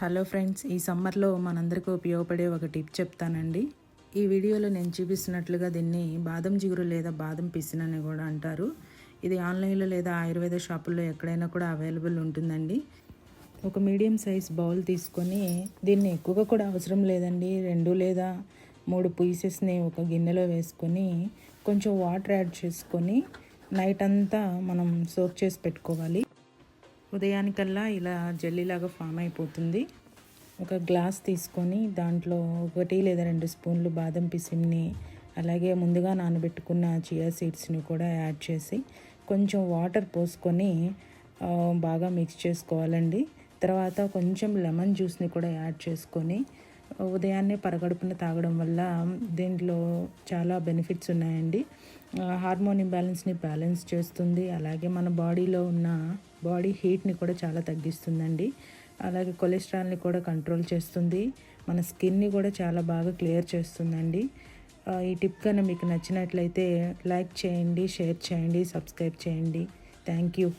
Hello friends, ఈ సమ్మర్లో మనందరికీ ఉపయోగపడే ఒక టిప్ చెప్తానండి. ఈ వీడియోలో నేను చూపిస్తున్నట్లుగా దీన్ని బాదం జిగురు లేదా బాదం పిసిన్ అని కూడా అంటారు. ఇది ఆన్లైన్లో లేదా ఆయుర్వేద షాపుల్లో ఎక్కడైనా కూడా అవైలబుల్ ఉంటుందండి. ఒక మీడియం సైజ్ బౌల్ తీసుకొని దీన్ని ఎక్కువగా కూడా అవసరం లేదండి. 2 లేదా 3 పీసెస్ని ఒక గిన్నెలో వేసుకొని కొంచెం వాటర్ యాడ్ చేసుకొని నైట్ అంతా మనం సోక్ చేసి పెట్టుకోవాలి. ఉదయానికల్లా ఇలా జెల్లీలాగా ఫామ్ అయిపోతుంది. ఒక గ్లాస్ తీసుకొని దాంట్లో 1 లేదా 2 స్పూన్లు బాదం పిసిన్ని, అలాగే ముందుగా నానబెట్టుకున్న చియా సీడ్స్ని కూడా యాడ్ చేసి కొంచెం వాటర్ పోసుకొని బాగా మిక్స్ చేసుకోవాలండి. తర్వాత కొంచెం లెమన్ జ్యూస్ని కూడా యాడ్ చేసుకొని ఉదయాన్నే పరగడుపున తాగడం వల్ల దీంట్లో చాలా బెనిఫిట్స్ ఉన్నాయండి. హార్మోన్ ఇంబ్యాలెన్స్ని బ్యాలెన్స్ చేస్తుంది. అలాగే మన బాడీలో ఉన్న బాడీ హీట్ని కూడా చాలా తగ్గిస్తుందండి. అలాగే కొలెస్ట్రాల్ని కూడా కంట్రోల్ చేస్తుంది. మన స్కిన్ని కూడా చాలా బాగా క్లియర్ చేస్తుందండి. ఈ టిప్ కన్నా మీకు నచ్చినట్లయితే లైక్ చేయండి, షేర్ చేయండి, సబ్స్క్రైబ్ చేయండి. Thank you.